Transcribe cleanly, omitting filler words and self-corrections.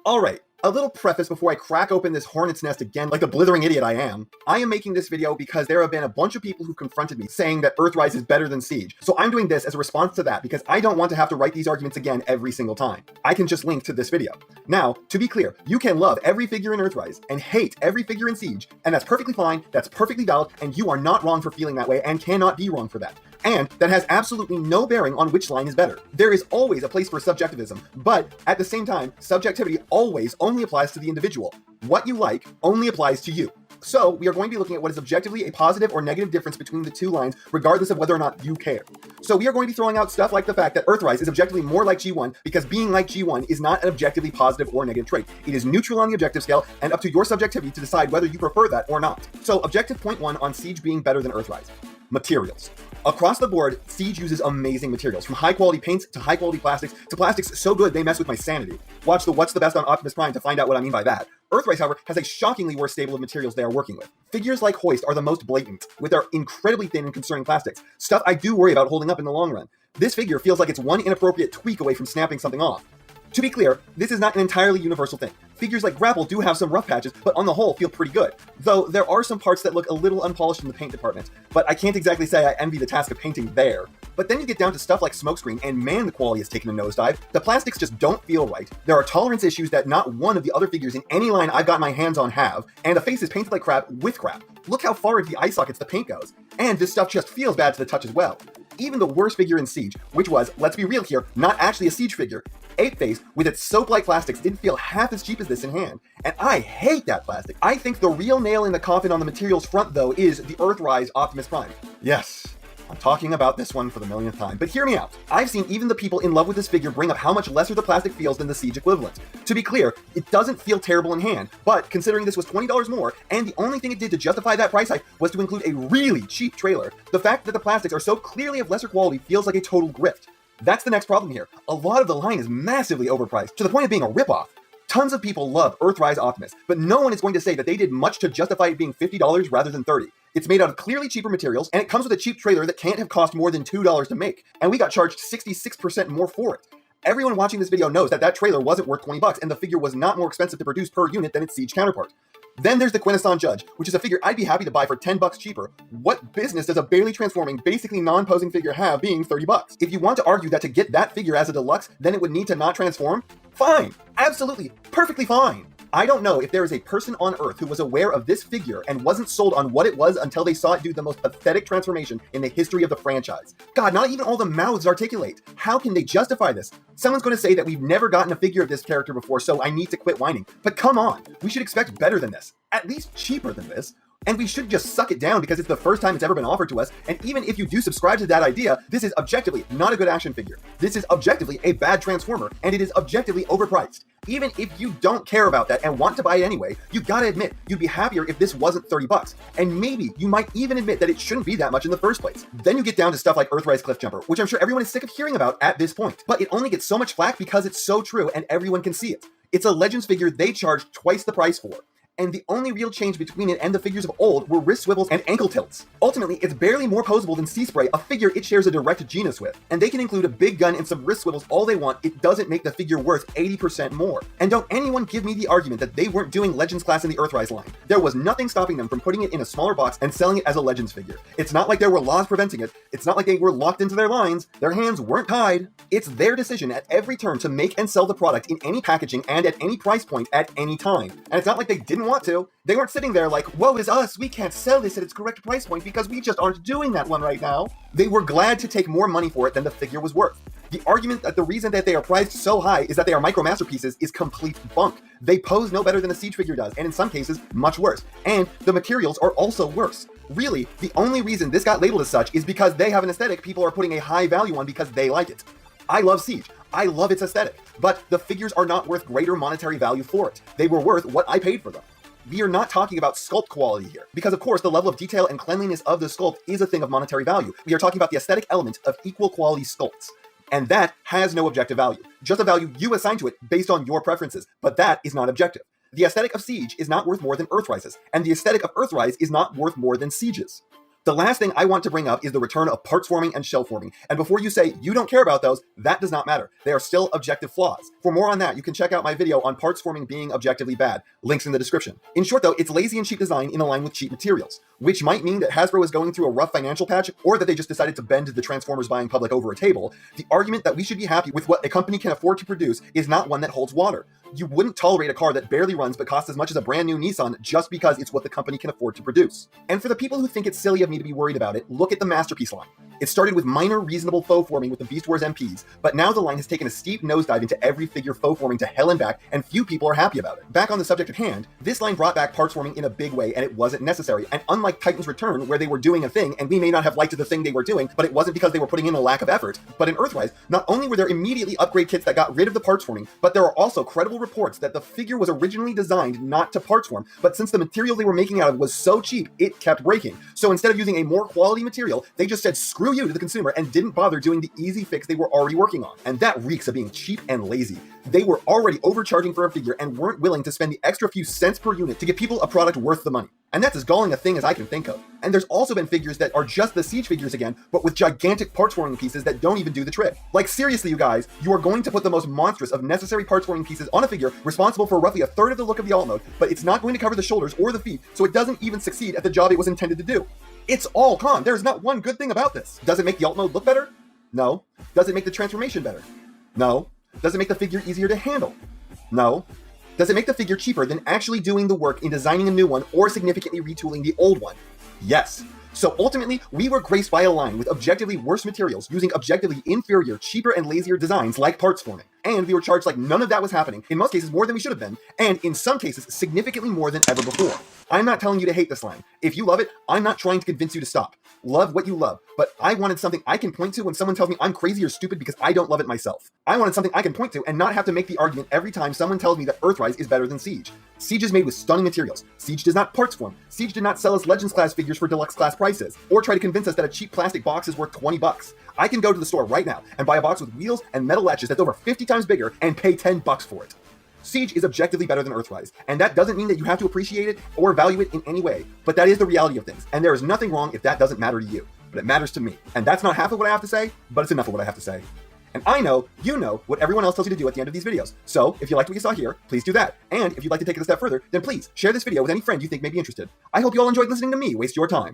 Alright, a little preface before I crack open this hornet's nest again like the blithering idiot I am. I am making this video because there have been a bunch of people who confronted me saying that Earthrise is better than Siege. So I'm doing this as a response to that because I don't want to have to write these arguments again every single time. I can just link to this video. Now, to be clear, you can love every figure in Earthrise and hate every figure in Siege, and that's perfectly fine, that's perfectly valid, and you are not wrong for feeling that way and cannot be wrong for that. And that has absolutely no bearing on which line is better. There is always a place for subjectivism, but at the same time, subjectivity always only applies to the individual. What you like only applies to you. So we are going to be looking at what is objectively a positive or negative difference between the two lines, regardless of whether or not you care. So we are going to be throwing out stuff like the fact that Earthrise is objectively more like G1 because being like G1 is not an objectively positive or negative trait. It is neutral on the objective scale and up to your subjectivity to decide whether you prefer that or not. So objective point 1 on Siege being better than Earthrise. Materials. Across the board, Siege uses amazing materials, from high-quality paints to high-quality plastics to plastics so good they mess with my sanity. Watch the What's the Best on Optimus Prime to find out what I mean by that. Earthrise, however, has a shockingly worse stable of materials they are working with. Figures like Hoist are the most blatant, with their incredibly thin and concerning plastics, stuff I do worry about holding up in the long run. This figure feels like it's one inappropriate tweak away from snapping something off. To be clear, this is not an entirely universal thing. Figures like Grapple do have some rough patches, but on the whole feel pretty good. Though there are some parts that look a little unpolished in the paint department, but I can't exactly say I envy the task of painting there. But then you get down to stuff like Smokescreen, and man, the quality has taken a nosedive. The plastics just don't feel right. There are tolerance issues that not one of the other figures in any line I've got my hands on have, and the face is painted like crap with crap. Look how far into the eye sockets the paint goes. And this stuff just feels bad to the touch as well. Even the worst figure in Siege, which was, let's be real here, not actually a Siege figure, Apeface, with its soap-like plastics, didn't feel half as cheap as this in hand. And I hate that plastic. I think the real nail in the coffin on the materials front, though, is the Earthrise Optimus Prime. Yes, I'm talking about this one for the millionth time, but hear me out. I've seen even the people in love with this figure bring up how much lesser the plastic feels than the Siege equivalent. To be clear, it doesn't feel terrible in hand, but considering this was $20 more, and the only thing it did to justify that price hike was to include a really cheap trailer, the fact that the plastics are so clearly of lesser quality feels like a total grift. That's the next problem here. A lot of the line is massively overpriced, to the point of being a ripoff. Tons of people love Earthrise Optimus, but no one is going to say that they did much to justify it being $50 rather than $30. It's made out of clearly cheaper materials, and it comes with a cheap trailer that can't have cost more than $2 to make, and we got charged 66% more for it. Everyone watching this video knows that that trailer wasn't worth 20 bucks, and the figure was not more expensive to produce per unit than its Siege counterpart. Then there's the Quintesson Judge, which is a figure I'd be happy to buy for 10 bucks cheaper. What business does a barely transforming, basically non-posing figure have being 30 bucks? If you want to argue that to get that figure as a deluxe, then it would need to not transform, fine, absolutely, perfectly fine. I don't know if there is a person on Earth who was aware of this figure and wasn't sold on what it was until they saw it do the most pathetic transformation in the history of the franchise. God, not even all the mouths articulate. How can they justify this? Someone's going to say that we've never gotten a figure of this character before, so I need to quit whining. But come on, we should expect better than this. At least cheaper than this. And we should just suck it down because it's the first time it's ever been offered to us, and even if you do subscribe to that idea, this is objectively not a good action figure. This is objectively a bad transformer, and it is objectively overpriced. Even if you don't care about that and want to buy it anyway, you gotta admit, you'd be happier if this wasn't 30 bucks. And maybe you might even admit that it shouldn't be that much in the first place. Then you get down to stuff like Earthrise Cliffjumper, which I'm sure everyone is sick of hearing about at this point. But it only gets so much flack because it's so true and everyone can see it. It's a Legends figure they charge twice the price for. And the only real change between it and the figures of old were wrist swivels and ankle tilts. Ultimately, it's barely more posable than Sea Spray, a figure it shares a direct genus with. And they can include a big gun and some wrist swivels all they want, it doesn't make the figure worth 80% more. And don't anyone give me the argument that they weren't doing Legends class in the Earthrise line. There was nothing stopping them from putting it in a smaller box and selling it as a Legends figure. It's not like there were laws preventing it. It's not like they were locked into their lines. Their hands weren't tied. It's their decision at every turn to make and sell the product in any packaging and at any price point at any time. And it's not like they didn't want to. They weren't sitting there like, woe is us, we can't sell this at its correct price point because we just aren't doing that one right now. They were glad to take more money for it than the figure was worth. The argument that the reason that they are priced so high is that they are micro masterpieces is complete bunk. They pose no better than a Siege figure does, and in some cases, much worse. And the materials are also worse. Really, the only reason this got labeled as such is because they have an aesthetic people are putting a high value on because they like it. I love Siege. I love its aesthetic, but the figures are not worth greater monetary value for it. They were worth what I paid for them. We are not talking about sculpt quality here, because of course the level of detail and cleanliness of the sculpt is a thing of monetary value. We are talking about the aesthetic element of equal quality sculpts. And that has no objective value, just a value you assign to it based on your preferences, but that is not objective. The aesthetic of Siege is not worth more than Earthrise's, and the aesthetic of Earthrise is not worth more than Siege's. The last thing I want to bring up is the return of parts forming and shell forming. And before you say you don't care about those, that does not matter. They are still objective flaws. For more on that, you can check out my video on parts forming being objectively bad. Links in the description. In short though, it's lazy and cheap design in line with cheap materials, which might mean that Hasbro is going through a rough financial patch, or that they just decided to bend the Transformers buying public over a table. The argument that we should be happy with what a company can afford to produce is not one that holds water. You wouldn't tolerate a car that barely runs but costs as much as a brand new Nissan just because it's what the company can afford to produce. And for the people who think it's silly of me to be worried about it, look at the Masterpiece line. It started with minor reasonable faux forming with the Beast Wars MPs, but now the line has taken a steep nosedive into every figure faux forming to hell and back, and few people are happy about it. Back on the subject at hand, this line brought back parts forming in a big way, and it wasn't necessary. And unlike Titan's Return, where they were doing a thing, and we may not have liked the thing they were doing, but it wasn't because they were putting in a lack of effort. But in Earthrise, not only were there immediately upgrade kits that got rid of the parts forming, but there are also credible reports that the figure was originally designed not to parts form, but since the material they were making out of was so cheap, it kept breaking. So instead of using a more quality material, they just said screw you to the consumer and didn't bother doing the easy fix they were already working on. And that reeks of being cheap and lazy. They were already overcharging for a figure and weren't willing to spend the extra few cents per unit to give people a product worth the money. And that's as galling a thing as I can think of. And there's also been figures that are just the Siege figures again, but with gigantic parts forming pieces that don't even do the trick. Like seriously, you guys, you are going to put the most monstrous of necessary parts forming pieces on a figure responsible for roughly a third of the look of the alt mode, but it's not going to cover the shoulders or the feet, so it doesn't even succeed at the job it was intended to do. It's all con. There's not one good thing about this. Does it make the alt mode look better? No. Does it make the transformation better? No. Does it make the figure easier to handle? No. Does it make the figure cheaper than actually doing the work in designing a new one or significantly retooling the old one? Yes. So ultimately, we were graced by a line with objectively worse materials using objectively inferior, cheaper, and lazier designs like parts forming. And we were charged like none of that was happening, in most cases more than we should have been, and in some cases significantly more than ever before. I'm not telling you to hate this line. If you love it, I'm not trying to convince you to stop. Love what you love, but I wanted something I can point to when someone tells me I'm crazy or stupid because I don't love it myself. I wanted something I can point to and not have to make the argument every time someone tells me that Earthrise is better than Siege. Siege is made with stunning materials. Siege does not parts form. Siege did not sell us Legends class figures for deluxe class prices, or try to convince us that a cheap plastic box is worth 20 bucks. I can go to the store right now and buy a box with wheels and metal latches that's over 50 times bigger and pay 10 bucks for it. Siege is objectively better than Earthrise, and that doesn't mean that you have to appreciate it or value it in any way, but that is the reality of things, and there is nothing wrong if that doesn't matter to you, but it matters to me. And that's not half of what I have to say, but it's enough of what I have to say. And I know, you know, what everyone else tells you to do at the end of these videos. So, if you liked what you saw here, please do that. And if you'd like to take it a step further, then please share this video with any friend you think may be interested. I hope you all enjoyed listening to me waste your time.